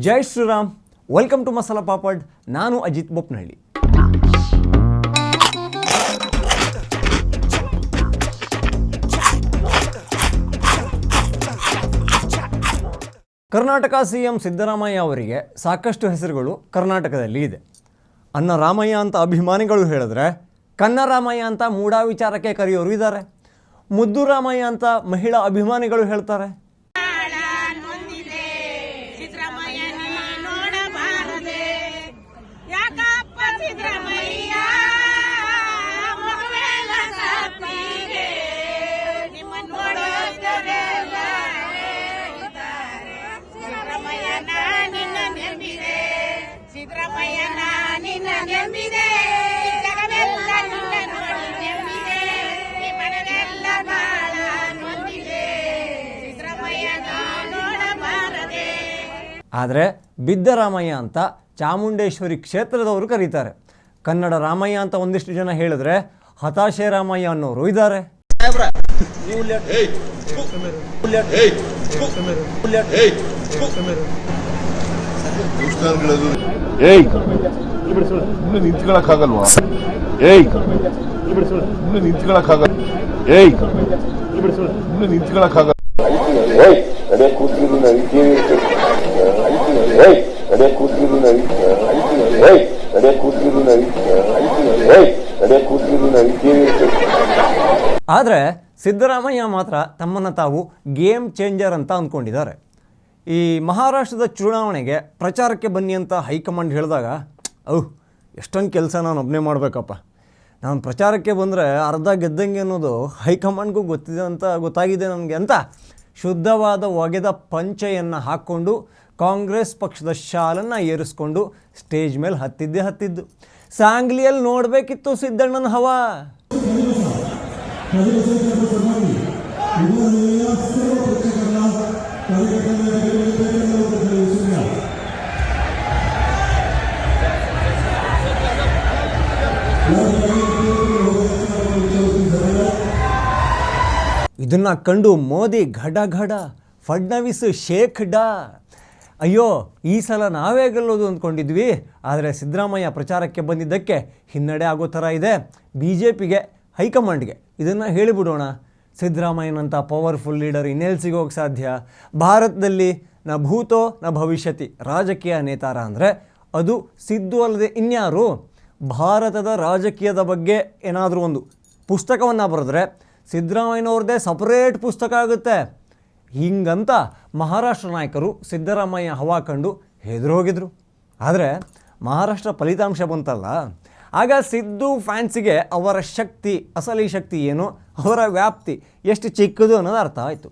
Jai Shriram. Welcome to Masala Papad. ನಾನು Ajit ಬೊಪ್ನಹಳ್ಳಿ. Karnataka CM Siddaramaiah ಅವರಿಗೆ ಸಾಕಷ್ಟು ಹೆಸರುಗಳು ಕರ್ನಾಟಕದಲ್ಲಿ ಇದೆ. ಅನ್ನ ರಾಮಯ್ಯ ಅಂತ ಅಭಿಮಾನಿಗಳು ಹೇಳಿದ್ರೆ, ಕನ್ನ ರಾಮಯ್ಯ ಅಂತ ಮೂಢ ವಿಚಾರಕ್ಕೆ ಕರೆಯೋರು ಇದ್ದಾರೆ. ಮುದ್ದು ರಾಮಯ್ಯ ಅಂತ ಮಹಿಳಾ ಅಭಿಮಾನಿಗಳು ಹೇಳ್ತಾರೆ. ಆದರೆ ಬಿದ್ದರಾಮಯ್ಯ ಅಂತ ಚಾಮುಂಡೇಶ್ವರಿ ಕ್ಷೇತ್ರದವರು ಕರೀತಾರೆ. ಕನ್ನಡ ರಾಮಯ್ಯ ಅಂತ ಒಂದಿಷ್ಟು ಜನ ಹೇಳಿದ್ರೆ, ಹತಾಶೆ ರಾಮಯ್ಯ ಅನ್ನೋರು ಇದ್ದಾರೆ. ಆದರೆ ಸಿದ್ದರಾಮಯ್ಯ ಮಾತ್ರ ತಮ್ಮನ್ನು ತಾವು ಗೇಮ್ ಚೇಂಜರ್ ಅಂತ ಅಂದ್ಕೊಂಡಿದ್ದಾರೆ. ಈ ಮಹಾರಾಷ್ಟ್ರದ ಚುನಾವಣೆಗೆ ಪ್ರಚಾರಕ್ಕೆ ಬನ್ನಿ ಅಂತ ಹೈಕಮಾಂಡ್ ಹೇಳಿದಾಗ, ಎಷ್ಟೊಂದು ಕೆಲಸ ನಾನು ಒಬ್ಬನೇ ಮಾಡಬೇಕಪ್ಪ, ನಾನು ಪ್ರಚಾರಕ್ಕೆ ಬಂದರೆ ಅರ್ಧ ಗೆದ್ದಂಗೆ ಅನ್ನೋದು ಹೈಕಮಾಂಡ್ಗೂ ಗೊತ್ತಾಗಿದೆ ನನಗೆ ಅಂತ ಶುದ್ಧವಾದ ಒಗೆದ ಪಂಚೆಯನ್ನು ಹಾಕ್ಕೊಂಡು ಕಾಂಗ್ರೆಸ್ ಪಕ್ಷದ ಶಾಲನ್ನು ಏರಿಸ್ಕೊಂಡು ಸ್ಟೇಜ್ ಮೇಲೆ ಹತ್ತಿದ್ದು. ಸಾಂಗ್ಲಿಯಲ್ಲಿ ನೋಡಬೇಕಿತ್ತು ಸಿದ್ದಣ್ಣನ ಹವಾ. ಇದನ್ನು ಕಂಡು ಮೋದಿ ಘಡ, ಫಡ್ನವೀಸ್ ಶೇಖ್ ಡಾ. ಅಯ್ಯೋ, ಈ ಸಲ ನಾವೇ ಗೆಲ್ಲೋದು ಅಂದ್ಕೊಂಡಿದ್ವಿ. ಆದರೆ ಸಿದ್ದರಾಮಯ್ಯ ಪ್ರಚಾರಕ್ಕೆ ಬಂದಿದ್ದಕ್ಕೆ ಹಿನ್ನಡೆ ಆಗೋ ಥರ ಇದೆ. BJPಗೆ, ಹೈಕಮಾಂಡ್ಗೆ ಇದನ್ನು ಹೇಳಿಬಿಡೋಣ. ಸಿದ್ದರಾಮಯ್ಯನಂಥ ಪವರ್ಫುಲ್ ಲೀಡರ್ ಇನ್ನೆಲ್ಲಿ ಸಿಗೋಕ್ಕೆ ಸಾಧ್ಯ? ಭಾರತದಲ್ಲಿ ನ ಭೂತೋ ನ ಭವಿಷ್ಯತಿ ರಾಜಕೀಯ ನೇತಾರ ಅಂದರೆ ಅದು ಸಿದ್ದು ಅಲ್ಲದೆ ಇನ್ಯಾರು? ಭಾರತದ ರಾಜಕೀಯದ ಬಗ್ಗೆ ಏನಾದರೂ ಒಂದು ಪುಸ್ತಕವನ್ನು ಬರೆದ್ರೆ ಸಿದ್ದರಾಮಯ್ಯನವ್ರದ್ದೇ ಸಪರೇಟ್ ಪುಸ್ತಕ ಆಗುತ್ತೆ. ಹಿಂಗಂತ ಮಹಾರಾಷ್ಟ್ರ ನಾಯಕರು ಸಿದ್ದರಾಮಯ್ಯ ಹವಾ ಕಂಡು ಹೆದರೋಗಿದ್ರು. ಆದರೆ ಮಹಾರಾಷ್ಟ್ರ ಫಲಿತಾಂಶ ಬಂತಲ್ಲ, ಆಗ ಸಿದ್ದು ಫ್ಯಾನ್ಸಿಗೆ ಅವರ ಶಕ್ತಿ, ಅಸಲಿ ಶಕ್ತಿ ಏನು, ಅವರ ವ್ಯಾಪ್ತಿ ಎಷ್ಟು ಚಿಕ್ಕದು ಅನ್ನೋದು ಅರ್ಥ ಆಯಿತು.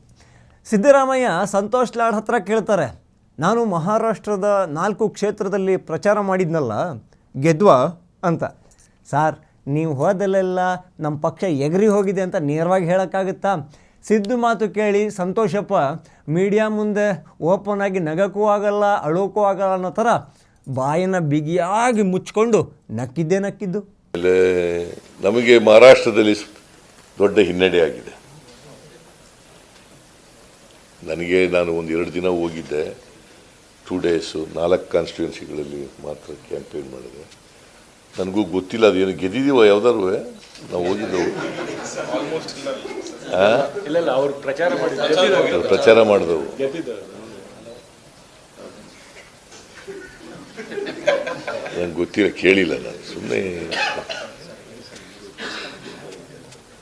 ಸಿದ್ದರಾಮಯ್ಯ ಸಂತೋಷ್ ಲಾಡ್ ಹತ್ರ ಕೇಳ್ತಾರೆ, ನಾನು ಮಹಾರಾಷ್ಟ್ರದ 4 ಕ್ಷೇತ್ರದಲ್ಲಿ ಪ್ರಚಾರ ಮಾಡಿದ್ನಲ್ಲ, ಗೆದ್ವಾ ಅಂತ. ಸಾರ್, ನೀವು ಹೋದಲ್ಲೆಲ್ಲ ನಮ್ಮ ಪಕ್ಷ ಎಗರಿ ಹೋಗಿದೆ ಅಂತ ನೇರವಾಗಿ ಹೇಳೋಕ್ಕಾಗುತ್ತಾ? ಸಿದ್ದು ಮಾತು ಕೇಳಿ ಸಂತೋಷಪ್ಪ ಮೀಡಿಯಾ ಮುಂದೆ ಓಪನ್ ಆಗಿ ನಗಕ್ಕೂ ಆಗಲ್ಲ, ಅಳೋಕ್ಕೂ ಆಗಲ್ಲ ಅನ್ನೋ ಥರ ಬಾಯನ್ನು ಬಿಗಿಯಾಗಿ ಮುಚ್ಕೊಂಡು ನಕ್ಕಿದ್ದು. ನಮಗೆ ಮಹಾರಾಷ್ಟ್ರದಲ್ಲಿ ದೊಡ್ಡ ಹಿನ್ನಡೆ ಆಗಿದೆ. ನಾನು ಒಂದು 2 ದಿನ ಹೋಗಿದ್ದೆ. 2 ಡೇಸು 4 ಕಾನ್ಸ್ಟಿಟ್ಯೂನ್ಸಿಗಳಲ್ಲಿ ಮಾತ್ರ ಕ್ಯಾಂಪೇನ್ ಮಾಡಿದೆ. ನನಗೂ ಗೊತ್ತಿಲ್ಲ ಅದೇನು ಗೆದ್ದಿದ್ದೀವ ಯಾವ್ದಾರು ನಾವು ಹೋಗಿದ್ದೆವು. ಪ್ರಚಾರ ಮಾಡಿದೆವು. ನಂಗೆ ಗೊತ್ತಿಲ್ಲ, ಕೇಳಿಲ್ಲ ನಾನು, ಸುಮ್ಮನೆ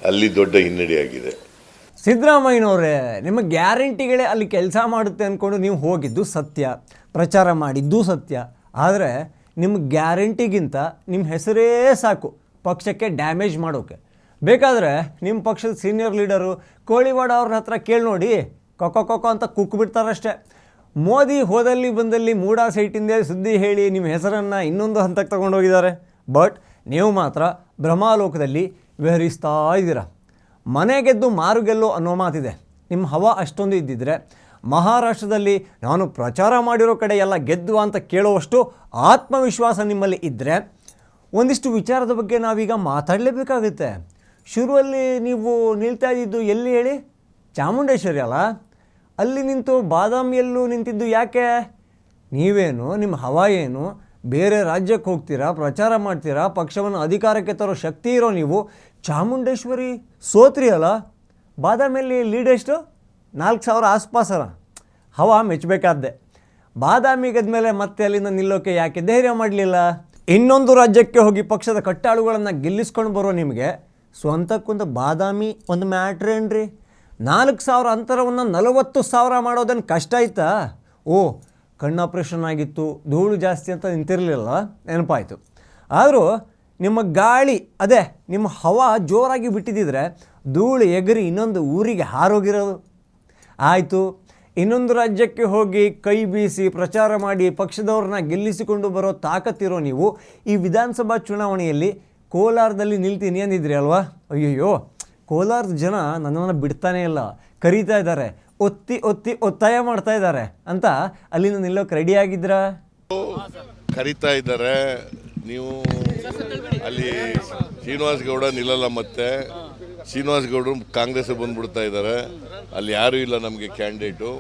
ಅಲ್ಲಿ ದೊಡ್ಡ ಹಿನ್ನಡೆ ಆಗಿದೆ. ಸಿದ್ದರಾಮಯ್ಯನವರೇ, ನಿಮ್ಮ ಗ್ಯಾರಂಟಿಗಳೇ ಅಲ್ಲಿ ಕೆಲಸ ಮಾಡುತ್ತೆ ಅಂದ್ಕೊಂಡು ನೀವು ಹೋಗಿದ್ದು ಸತ್ಯ, ಪ್ರಚಾರ ಮಾಡಿದ್ದು ಸತ್ಯ. ಆದರೆ ನಿಮ್ಮ ಗ್ಯಾರಂಟಿಗಿಂತ ನಿಮ್ಮ ಹೆಸರೇ ಸಾಕು ಪಕ್ಷಕ್ಕೆ ಡ್ಯಾಮೇಜ್ ಮಾಡೋಕ್ಕೆ. ಬೇಕಾದರೆ ನಿಮ್ಮ ಪಕ್ಷದ ಸೀನಿಯರ್ ಲೀಡರು ಕೋಳಿವಾಡ ಅವ್ರ ಹತ್ರ ಕೇಳಿ ನೋಡಿ, ಕೊಕ್ಕೊ ಅಂತ ಕುಕ್ಬಿಡ್ತಾರಷ್ಟೇ. ಮೋದಿ ಹೋದಲ್ಲಿ ಬಂದಲ್ಲಿ ಮೂಡಾ ಸೈಟಿಂದ ಸುದ್ದಿ ಹೇಳಿ ನಿಮ್ಮ ಹೆಸರನ್ನು ಇನ್ನೊಂದು ಹಂತಕ್ಕೆ ತಗೊಂಡೋಗಿದ್ದಾರೆ. ಬಟ್ ನೀವು ಮಾತ್ರ ಭ್ರಮಾಲೋಕದಲ್ಲಿ ವಿಹರಿಸ್ತಾ ಇದ್ದೀರ. ಮನೆ ಗೆದ್ದು ಮಾರು ಗೆಲ್ಲೋ ಅನ್ನೋ ಮಾತಿದೆ. ನಿಮ್ಮ ಹವಾ ಅಷ್ಟೊಂದು ಇದ್ದಿದ್ರೆ ಮಹಾರಾಷ್ಟ್ರದಲ್ಲಿ ನಾನು ಪ್ರಚಾರ ಮಾಡಿರೋ ಕಡೆ ಎಲ್ಲ ಗೆದ್ದುವ ಅಂತ ಕೇಳುವಷ್ಟು ಆತ್ಮವಿಶ್ವಾಸ ನಿಮ್ಮಲ್ಲಿ ಇದ್ದರೆ ಒಂದಿಷ್ಟು ವಿಚಾರದ ಬಗ್ಗೆ ನಾವೀಗ ಮಾತಾಡಲೇಬೇಕಾಗುತ್ತೆ. ಶುರುವಲ್ಲಿ ನೀವು ನಿಲ್ತಾ ಇದ್ದಿದ್ದು ಎಲ್ಲಿ ಹೇಳಿ? ಚಾಮುಂಡೇಶ್ವರಿ ಅಲ್ಲ? ಅಲ್ಲಿ ನಿಂತು ಬಾದಾಮಿಯಲ್ಲೂ ನಿಂತಿದ್ದು ಯಾಕೆ? ನೀವೇನು ನಿಮ್ಮ ಹವಾ ಏನು, ಬೇರೆ ರಾಜ್ಯಕ್ಕೆ ಹೋಗ್ತೀರಾ, ಪ್ರಚಾರ ಮಾಡ್ತೀರಾ, ಪಕ್ಷವನ್ನು ಅಧಿಕಾರಕ್ಕೆ ತರೋ ಶಕ್ತಿ ಇರೋ ನೀವು ಚಾಮುಂಡೇಶ್ವರಿ ಸೋತ್ರಿ ಅಲ್ಲ, ಬಾದಾಮಿಯಲ್ಲಿ ಲೀಡ್ ಎಷ್ಟು 4,000 ಆಸ್ಪಾಸರ. ಹವಾ ಮೆಚ್ಚಬೇಕಾದ್ದೆ. ಬಾದಾಮಿ ಗೆದ್ಮೇಲೆ ಮತ್ತೆ ಅಲ್ಲಿಂದ ನಿಲ್ಲೋಕೆ ಯಾಕೆ ಧೈರ್ಯ ಮಾಡಲಿಲ್ಲ? ಇನ್ನೊಂದು ರಾಜ್ಯಕ್ಕೆ ಹೋಗಿ ಪಕ್ಷದ ಕಟ್ಟಾಳುಗಳನ್ನು ಗೆಲ್ಲಿಸ್ಕೊಂಡು ಬರೋ ನಿಮಗೆ ಸ್ವಂತಕ್ಕೊಂದು ಬಾದಾಮಿ ಒಂದು ಮ್ಯಾಟ್ರೇನ್ರಿ. 4,000 ಅಂತರವನ್ನು 40,000 ಮಾಡೋದನ್ನು ಕಷ್ಟ ಆಯ್ತಾ? ಓ, ಕಣ್ಣು ಆಪ್ರೇಷನ್ ಆಗಿತ್ತು, ಧೂಳು ಜಾಸ್ತಿ ಅಂತ ನಿಂತಿರಲಿಲ್ಲ, ನೆನಪಾಯಿತು. ಆದರೂ ನಿಮ್ಮ ಗಾಳಿ, ಅದೇ ನಿಮ್ಮ ಹವಾ ಜೋರಾಗಿ ಬಿಟ್ಟಿದ್ದಿದ್ರೆ ಧೂಳು ಎಗರಿ ಇನ್ನೊಂದು ಊರಿಗೆ ಹಾರೋಗಿರೋದು. ಆಯಿತು, ಇನ್ನೊಂದು ರಾಜ್ಯಕ್ಕೆ ಹೋಗಿ ಕೈ ಬೀಸಿ ಪ್ರಚಾರ ಮಾಡಿ ಪಕ್ಷದವ್ರನ್ನ ಗೆಲ್ಲಿಸಿಕೊಂಡು ಬರೋ ತಾಕತ್ತಿರೋ ನೀವು ಈ ವಿಧಾನಸಭಾ ಚುನಾವಣೆಯಲ್ಲಿ ಕೋಲಾರದಲ್ಲಿ ನಿಲ್ತೀನಿ ಅಂದಿದ್ರಿ ಅಲ್ವಾ? ಅಯ್ಯಯ್ಯೋ, ಕೋಲಾರದ ಜನ ನನ್ನನ್ನು ಬಿಡ್ತಾನೇ ಇಲ್ಲ, ಕರೀತಾ ಇದ್ದಾರೆ, ಒತ್ತಾಯ ಮಾಡ್ತಾ ಇದ್ದಾರೆ ಅಂತ ಅಲ್ಲಿಂದ ನಿಲ್ಲೋಕೆ ರೆಡಿಯಾಗಿದ್ರಾ? ಕರೀತಾ ಇದ್ದಾರೆ. ನೀವು ಅಲ್ಲಿ ಶ್ರೀನಿವಾಸ್ ಗೌಡ ನಿಲ್ಲಲ್ಲ, ಮತ್ತೆ ಶ್ರೀನಿವಾಸ್ ಗೌಡರು ಕಾಂಗ್ರೆಸ್ ಬಂದ್ಬಿಡ್ತಾ ಇದ್ದಾರೆ, ಅಲ್ಲಿ ಯಾರೂ ಇಲ್ಲ ನಮಗೆ ಕ್ಯಾಂಡಿಡೇಟು,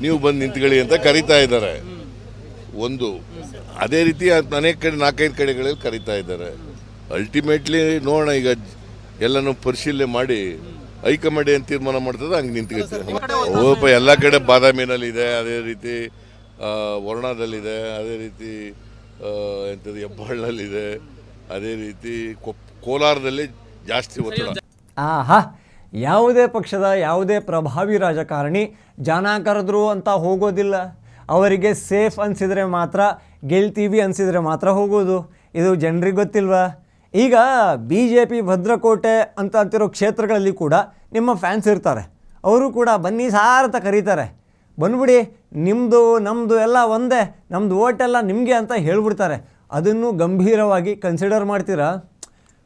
ನೀವು ಬಂದು ನಿಂತ್ಕೊಳ್ಳಿ ಅಂತ ಕರೀತಾ ಇದ್ದಾರೆ. ಒಂದು ಅದೇ ರೀತಿ ಅನೇಕ ಕಡೆ 4-5 ಕಡೆಗಳಲ್ಲಿ ಕರೀತಾ ಇದ್ದಾರೆ. ಅಲ್ಟಿಮೇಟ್ಲಿ ನೋಡೋಣ, ಈಗ ಎಲ್ಲನೂ ಪರಿಶೀಲನೆ ಮಾಡಿ ಹೈಕಮಾಂಡ್ ಏನು ತೀರ್ಮಾನ ಮಾಡ್ತದೆ ಹಂಗೆ ನಿಂತ್ಕೊಳ್ತೀವಿ. ಓಪ ಎಲ್ಲ ಕಡೆ ಬಾದಾಮಿನಲ್ಲಿದೆ, ಅದೇ ರೀತಿ ವರ್ಣದಲ್ಲಿದೆ, ಅದೇ ರೀತಿ ಎಂಥದ್ದು ಹೆಬ್ಬಾಳಲ್ಲಿದೆ, ಅದೇ ರೀತಿ ಕೋಲಾರದಲ್ಲಿ ಜಾಸ್ತಿ ಒತ್ತಡ. ಆಹಾ, ಯಾವುದೇ ಪಕ್ಷದ ಯಾವುದೇ ಪ್ರಭಾವಿ ರಾಜಕಾರಣಿ ಜನ ಕರೆದ್ರು ಅಂತ ಹೋಗೋದಿಲ್ಲ. ಅವರಿಗೆ ಸೇಫ್ ಅನಿಸಿದರೆ ಮಾತ್ರ, ಗೆಲ್ತೀವಿ ಅನಿಸಿದರೆ ಮಾತ್ರ ಹೋಗೋದು. ಇದು ಜನರಿಗೆ ಗೊತ್ತಿಲ್ವಾ? ಈಗ BJP ಭದ್ರಕೋಟೆ ಅಂತ ಅಂತಿರೋ ಕ್ಷೇತ್ರಗಳಲ್ಲಿ ಕೂಡ ನಿಮ್ಮ ಫ್ಯಾನ್ಸ್ ಇರ್ತಾರೆ. ಅವರು ಕೂಡ ಬನ್ನಿ ಸಾರ್ ಅಂತ ಕರೀತಾರೆ. ಬಂದ್ಬಿಡಿ, ನಿಮ್ಮದು ನಮ್ಮದು ಎಲ್ಲ ಒಂದೇ, ನಮ್ಮದು ಓಟೆಲ್ಲ ನಿಮಗೆ ಅಂತ ಹೇಳ್ಬಿಡ್ತಾರೆ. ಅದನ್ನು ಗಂಭೀರವಾಗಿ ಕನ್ಸಿಡರ್ ಮಾಡ್ತೀರಾ?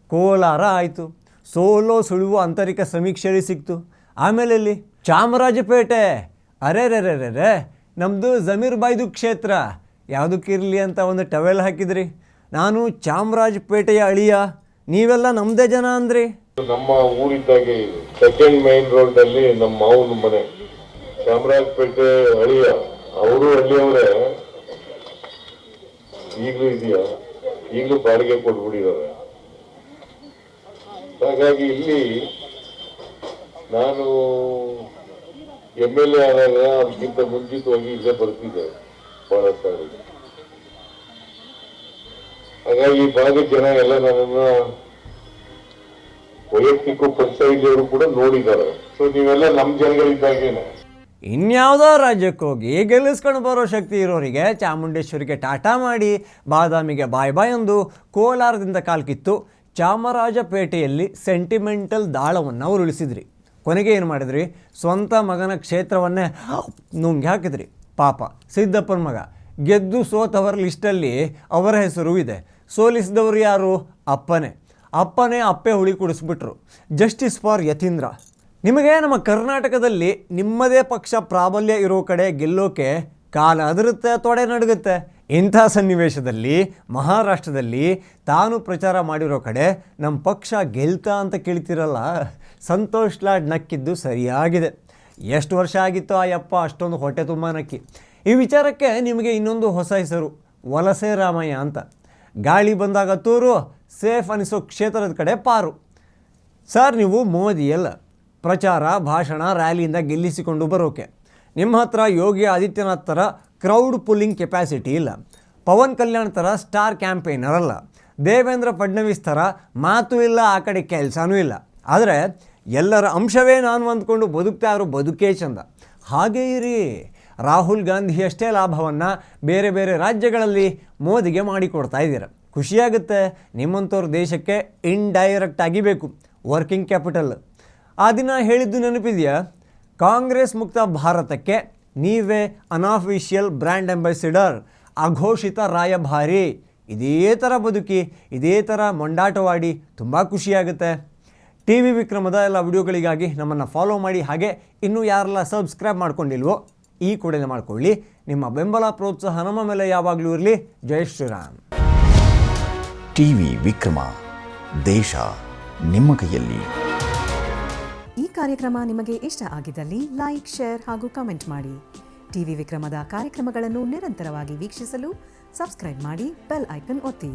ಕೋಲಾರ ಆಯಿತು, ಸೋಲೋ ಸುಳುವು ಆಂತರಿಕ ಸಮೀಕ್ಷೆಯಲ್ಲಿ ಸಿಕ್ತು. ಆಮೇಲೆ ಇಲ್ಲಿ ಚಾಮರಾಜಪೇಟೆ, ಅರೆ ನಮ್ಮದು ಜಮೀರ್ ಬಾಯ್ದು ಕ್ಷೇತ್ರ, ಯಾವುದಕ್ಕಿರಲಿ ಅಂತ ಒಂದು ಟವೆಲ್ ಹಾಕಿದ್ರಿ. ನಾನು ಚಾಮರಾಜಪೇಟೆಯ ಅಳಿಯ, ನೀವೆಲ್ಲ ನಮ್ಮದೇ ಜನ ಅಂದ್ರಿ. ನಮ್ಮ ಊರಿದ್ದಾಗೆ ಸೆಕೆಂಡ್ ಮೈನ್ ರೋಡ್ ಅಲ್ಲಿ ನಮ್ಮ ಮಾವನ ಮನೆ, ಚಾಮರಾಜಪೇಟೆ ಅಳಿಯ, ಅವರು ಹಳ್ಳಿಯವರೇ. ಈಗಲೂ ಇದೆಯಾ? ಈಗಲೂ ಬಾಡಿಗೆ ಕೊಟ್ಬಿಟ್ಟಿದ್ದಾರೆ. ಹಾಗಾಗಿ ಇಲ್ಲಿ ನಾನು MLA ಆದಾಗ ಅದಕ್ಕಿಂತ ಮುಂಚಿತವಾಗಿ ಇಲ್ಲೇ ಬರ್ತಿದ್ದೆ ಬಹಳ ಸಾರಿ. ಹಾಗಾಗಿ ಈ ಭಾಗದ ಜನ ಎಲ್ಲ ನನ್ನನ್ನ ವೈಯಕ್ತಿಕ ಪಂಚಾಯಿತಿಯವರು ಕೂಡ ನೋಡಿದ್ದಾರೆ. ಸೊ ನೀವೆಲ್ಲ ನಮ್ಮ ಜನಗಳಿದ್ದಾಗೇನೆ. ಇನ್ಯಾವುದೋ ರಾಜ್ಯಕ್ಕೆ ಹೋಗಿ ಗೆಲ್ಲಿಸ್ಕೊಂಡು ಬರೋ ಶಕ್ತಿ ಇರೋರಿಗೆ ಚಾಮುಂಡೇಶ್ವರಿಗೆ ಟಾಟಾ ಮಾಡಿ, ಬಾದಾಮಿಗೆ ಬಾಯ್ ಬಾಯ್ ಅಂದು ಕೋಲಾರದಿಂದ ಕಾಲ್ಕಿತ್ತು ಚಾಮರಾಜಪೇಟೆಯಲ್ಲಿ ಸೆಂಟಿಮೆಂಟಲ್ ದಾಳವನ್ನು ಅವರು ಉಳಿಸಿದ್ರಿ. ಕೊನೆಗೆ ಏನು ಮಾಡಿದ್ರಿ? ಸ್ವಂತ ಮಗನ ಕ್ಷೇತ್ರವನ್ನೇ ನುಂಗಿ ಹಾಕಿದ್ರಿ. ಪಾಪ ಸಿದ್ದಪ್ಪನ ಮಗ ಗೆದ್ದು ಸೋತವರ ಲಿಸ್ಟಲ್ಲಿ ಅವರ ಹೆಸರು ಇದೆ. ಸೋಲಿಸಿದವರು ಯಾರು? ಅಪ್ಪನೇ ಅಪ್ಪೆ ಹುಳಿ ಕುಡಿಸ್ಬಿಟ್ರು. Justice for Yathindra. ನಿಮಗೆ ನಮ್ಮ ಕರ್ನಾಟಕದಲ್ಲಿ ನಿಮ್ಮದೇ ಪಕ್ಷ ಪ್ರಾಬಲ್ಯ ಇರೋ ಕಡೆ ಗೆಲ್ಲೋಕೆ ಕಾಲ ಅದರುತ್ತೆ, ತೊಡೆ ನಡುಗುತ್ತೆ. ಇಂಥ ಸನ್ನಿವೇಶದಲ್ಲಿ ಮಹಾರಾಷ್ಟ್ರದಲ್ಲಿ ತಾನು ಪ್ರಚಾರ ಮಾಡಿರೋ ಕಡೆ ನಮ್ಮ ಪಕ್ಷ ಗೆಲ್ತಾ ಅಂತ ಕೇಳ್ತಿರಲ್ಲ. ಸಂತೋಷ್ ಲಾಡ್ ನಕ್ಕಿದ್ದು ಸರಿಯಾಗಿದೆ. ಎಷ್ಟು ವರ್ಷ ಆಗಿತ್ತು ಆ ಯಪ್ಪ ಅಷ್ಟೊಂದು ಹೊಟ್ಟೆ ತುಂಬ ನಕ್ಕಿ. ಈ ವಿಚಾರಕ್ಕೆ ನಿಮಗೆ ಇನ್ನೊಂದು ಹೊಸ ಹೆಸರು, ವಲಸೆ ರಾಮಯ್ಯ ಅಂತ. ಗಾಳಿ ಬಂದಾಗ ತೂರು, ಸೇಫ್ ಅನಿಸೋ ಕ್ಷೇತ್ರದ ಕಡೆ ಪಾರು. ಸರ್, ನೀವು ಮೋದಿ ಅಲ್ಲ, ಪ್ರಚಾರ ಭಾಷಣ ರ್ಯಾಲಿಯಿಂದ ಗೆಲ್ಲಿಸಿಕೊಂಡು ಬರೋಕೆ. ನಿಮ್ಮ ಹತ್ರ ಯೋಗಿ ಆದಿತ್ಯನಾಥ್ ಥರ ಕ್ರೌಡ್ ಪುಲ್ಲಿಂಗ್ ಕೆಪ್ಯಾಸಿಟಿ ಇಲ್ಲ. ಪವನ್ ಕಲ್ಯಾಣ್ ಥರ ಸ್ಟಾರ್ ಕ್ಯಾಂಪೇನರ್ ಅಲ್ಲ. ದೇವೇಂದ್ರ ಫಡ್ನವೀಸ್ ಥರ ಮಾತು ಇಲ್ಲ, ಆ ಕಡೆ ಕೆಲಸನೂ ಇಲ್ಲ. ಆದರೆ ಎಲ್ಲರ ಅಂಶವೇ ನಾನು ಅಂದ್ಕೊಂಡು ಬದುಕ್ತಾ ಇರೋ ಬದುಕೇ ಚಂದ. ಹಾಗೇ ಇರಿ. ರಾಹುಲ್ ಗಾಂಧಿಯಷ್ಟೇ ಲಾಭವನ್ನು ಬೇರೆ ಬೇರೆ ರಾಜ್ಯಗಳಲ್ಲಿ ಮೋದಿಗೆ ಮಾಡಿಕೊಡ್ತಾ ಇದ್ದೀರ. ಖುಷಿಯಾಗುತ್ತೆ. ನಿಮ್ಮಂಥವ್ರ ದೇಶಕ್ಕೆ ಇಂಡೈರೆಕ್ಟ್ ಆಗಿ ಬೇಕು ವರ್ಕಿಂಗ್ ಕ್ಯಾಪಿಟಲ್. ಆ ದಿನ ಹೇಳಿದ್ದು ನೆನಪಿದೆಯಾ? ಕಾಂಗ್ರೆಸ್ ಮುಕ್ತ ಭಾರತಕ್ಕೆ ನೀವೇ ಅನಾಫಿಷಿಯಲ್ ಬ್ರ್ಯಾಂಡ್ ಅಂಬಾಸಿಡರ್, ಅಘೋಷಿತ ರಾಯಭಾರಿ. ಇದೇ ಥರ ಬದುಕಿ, ಇದೇ ಥರ ಮೊಂಡಾಟವಾಡಿ, ತುಂಬ ಖುಷಿಯಾಗುತ್ತೆ. TV ವಿಕ್ರಮದ ಎಲ್ಲ ವಿಡಿಯೋಗಳಿಗಾಗಿ ನಮ್ಮನ್ನು ಫಾಲೋ ಮಾಡಿ. ಹಾಗೆ ಇನ್ನೂ ಯಾರೆಲ್ಲ ಸಬ್ಸ್ಕ್ರೈಬ್ ಮಾಡ್ಕೊಂಡಿಲ್ವೋ ಈ ಕೂಡಲೇ ಮಾಡಿಕೊಳ್ಳಿ. ನಿಮ್ಮ ಬೆಂಬಲ ಪ್ರೋತ್ಸಾಹ ನಮ್ಮ ಮೇಲೆ ಯಾವಾಗಲೂ ಇರಲಿ. ಜೈ ಶ್ರೀರಾಮ್. TV ವಿಕ್ರಮ, ದೇಶ ನಿಮ್ಮ ಕೈಯಲ್ಲಿ. ಈ ಕಾರ್ಯಕ್ರಮ ನಿಮಗೆ ಇಷ್ಟ ಆಗಿದ್ದಲ್ಲಿ ಲೈಕ್, ಶೇರ್ ಹಾಗೂ ಕಮೆಂಟ್ ಮಾಡಿ. ಟಿವಿ ವಿಕ್ರಮದ ಕಾರ್ಯಕ್ರಮಗಳನ್ನು ನಿರಂತರವಾಗಿ ವೀಕ್ಷಿಸಲು ಸಬ್ಸ್ಕ್ರೈಬ್ ಮಾಡಿ ಬೆಲ್ ಐಕನ್ ಒತ್ತಿ.